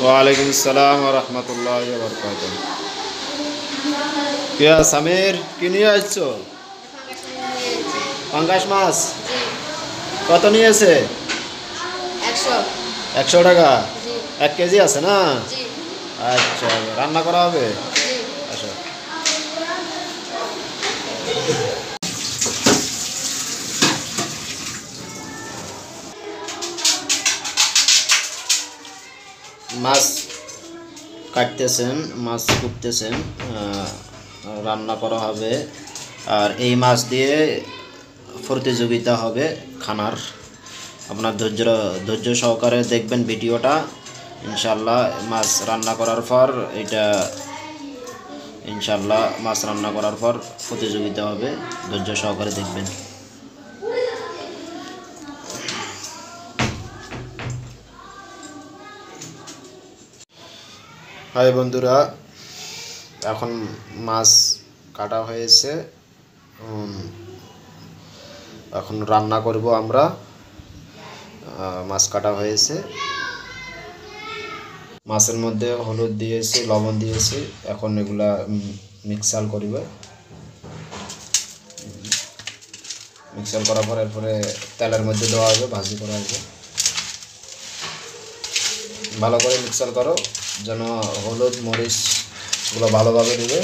ওয়ালাইকুম আসসালাম ওয়া রাহমাতুল্লাহি ওয়া বারাকাতুহু। কে সামির কি নিয়ে আসছো? পাঙ্গাস মাছ কত নিয়েছে? 100 টাকা। 1 কেজি আছে না? আচ্ছা, রান্না করা হবে। আচ্ছা, মাছ কাটতেছেন, মাছ কুটতেছেন, রান্না করা হবে। আর এই মাছ দিয়ে প্রতিযোগিতা হবে খানার। আপনার ধৈর্য সহকারে দেখবেন ভিডিওটা। ইনশাল্লাহ মাছ রান্না করার পর মাছ রান্না করার পর প্রতিযোগিতা হবে। ধৈর্য সহকারে দেখবেন। হাই বন্ধুরা, এখন মাছ কাটা হয়েছে, এখন রান্না করব আমরা। মাছ কাটা হয়েছে, মাছের মধ্যে হলুদ দিয়েছি, লবণ দিয়েছি। এখন এগুলা মিক্সার করবে। মিক্সার করার পর এরপরে তেলের মধ্যে দেওয়া হবে, ভাজি করা হবে। ভালো করে মিক্সার করো যেন হলুদ মরিচগুলো ভালোভাবে দেবে।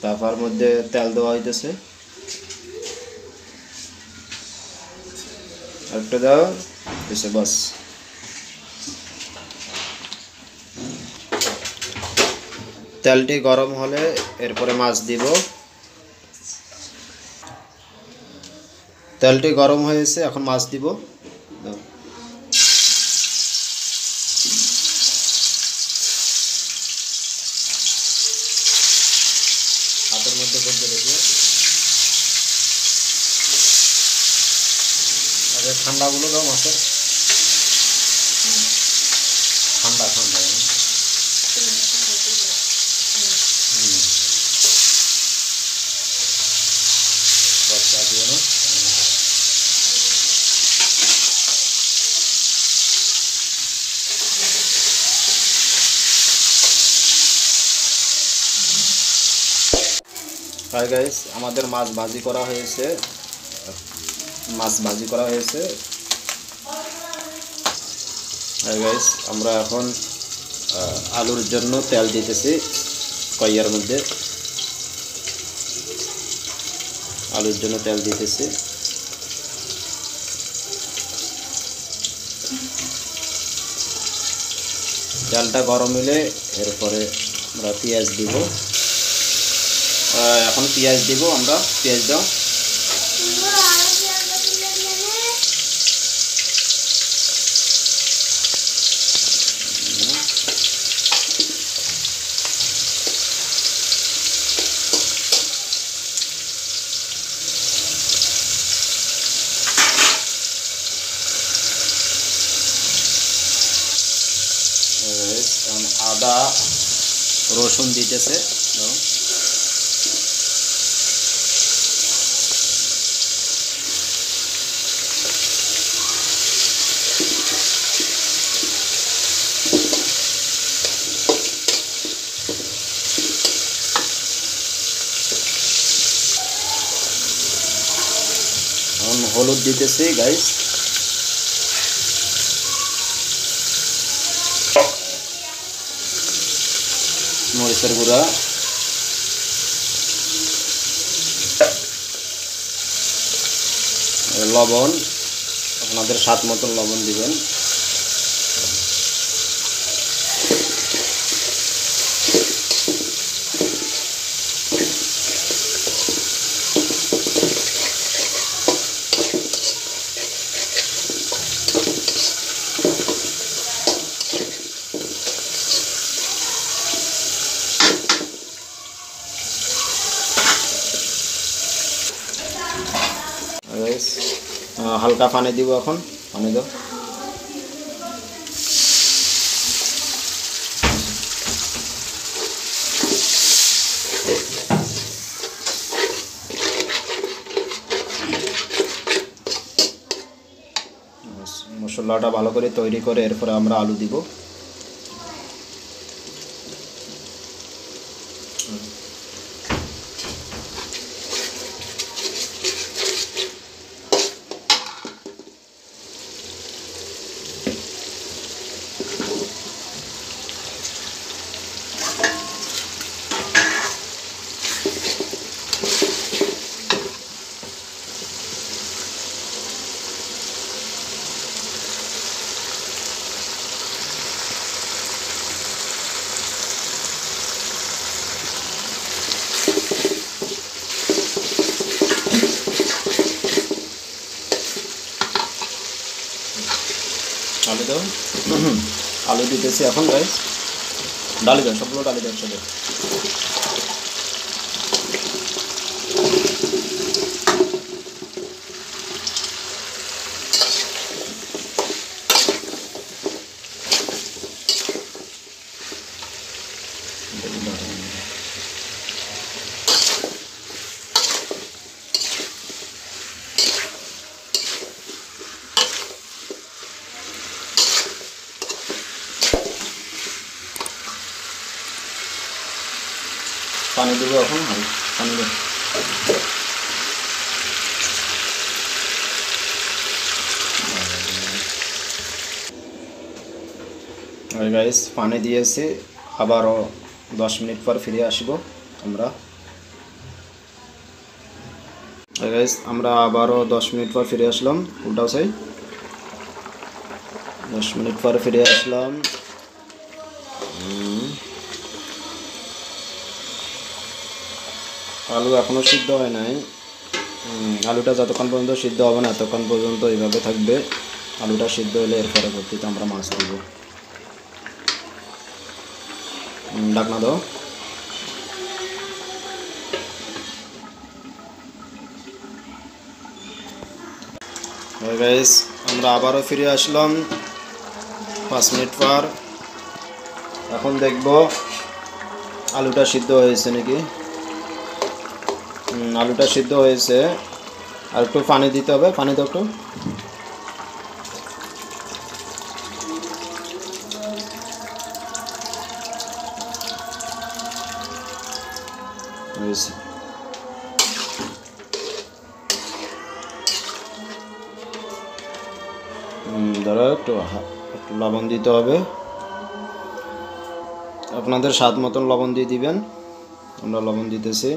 তারপর মধ্যে তেল দেওয়া হইতেছে, একটা দাও এসে বাস। তেলটি গরম হলে এরপরে মাছ দিব। তেলটি গরম হয়েছে, এখন মাছ দিব। হাতের মধ্যে করতে রেখে ঠান্ডাগুলো দাও মাছের। ঠান্ডা ঠান্ডা বর্ষা দিও না। হাই গাইস, আমাদের মাছ ভাজি করা হয়েছে। হাই গাইস, আমরা এখন আলুর জন্য তেল দিতেছি কড়াইয়ের মধ্যে। আলুর জন্য তেল দিতেছি। তেলটা গরম হলে এরপরে আমরা পেঁয়াজ দিব। এখন পেঁয়াজ দিব আমরা। পেঁয়াজ দাও। আদা রসুন দিতেছে। হলুদ দিতেছি গাইস। মরিচের গুঁড়া, লবণ আপনাদের স্বাদ মতন লবণ দিবেন। হালকা পানি দিব, এখন পানি দাও। মশলাটা ভালো করে তৈরি করে এরপরে আমরা আলু দিব। আলু দাও, আলু দিতেছি এখন গাইস। ডালি দাও, সবগুলো ডালি দাও একসাথে। পানি দেবো এখন, পানি দেবো। গাইস পানি দিয়েছি, আবারও 10 মিনিট পর ফিরে আসব আমরা। গাইস আমরা আবারও 10 মিনিট পর ফিরে আসলাম, উল্টাও চাই। 10 মিনিট পর ফিরে আসলাম। আলু এখনও সিদ্ধ হয় নাই। আলুটা যতক্ষণ পর্যন্ত সিদ্ধ হবে না ততক্ষণ পর্যন্ত এইভাবে থাকবে। আলুটা সিদ্ধ হলে এর পরবর্তীতে আমরা মাছ দিব। ঢাকনা দাও। গাইস আমরা আবারও ফিরে আসলাম 5 মিনিট পর। এখন দেখব আলুটা সিদ্ধ হয়েছে নাকি। আলুটা সিদ্ধ হয়েছে, আর একটু পানি দিতে হবে। পানি দাও একটু। হয়েছে। ধরো একটু লবণ দিতে হবে, আপনাদের স্বাদ মতন লবণ দিয়ে দিবেন। আমরা লবণ দিতেছি।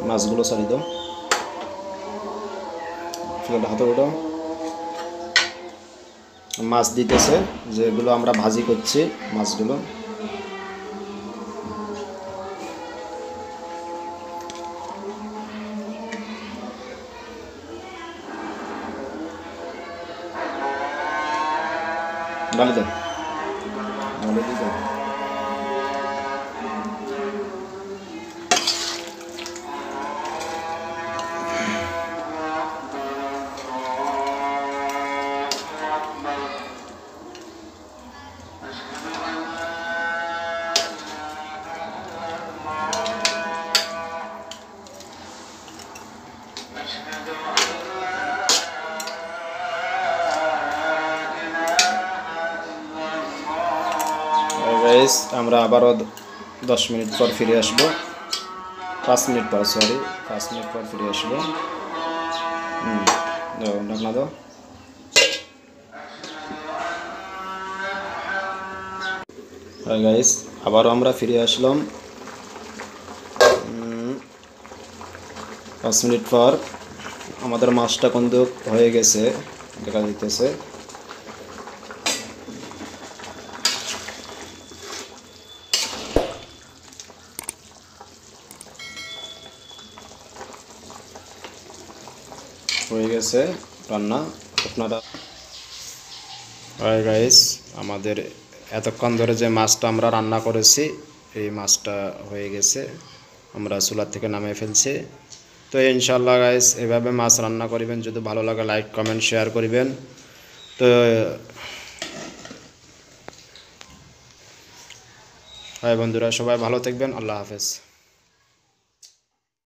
মাছগুলো ছাড়ি দাও, হাতে ওঠাও। মাছ দিতেছে, যেগুলো আমরা ভাজি করছি মাছগুলো। ডালি দাও, ডালি দাও। গাইস আমরা আবারও 10 মিনিট পর ফিরে আসবো। 5 মিনিট পর, সরি 5 মিনিট পর ফিরে আসবো। দাও ঢাকনা দাও। গাইস আবারও আমরা ফিরে আসলাম 5 মিনিট পর। আমাদের মাছটা কিন্তু হয়ে গেছে, দেখা যাইতেছে। হয়ে গেছে রান্না আপনারা। গাইস আমাদের এতক্ষণ ধরে যে মাছটা আমরা রান্না করেছি এই মাছটা হয়ে গেছে, আমরা চুলার থেকে নামিয়ে ফেলছি। তো ইনশাআল্লাহ গাইস এভাবে মাছ রান্না করবেন। যদি ভালো লাগে লাইক কমেন্ট শেয়ার করবেন। তো হয় বন্ধুরা, সবাই ভালো থাকবেন। আল্লাহ হাফেজ।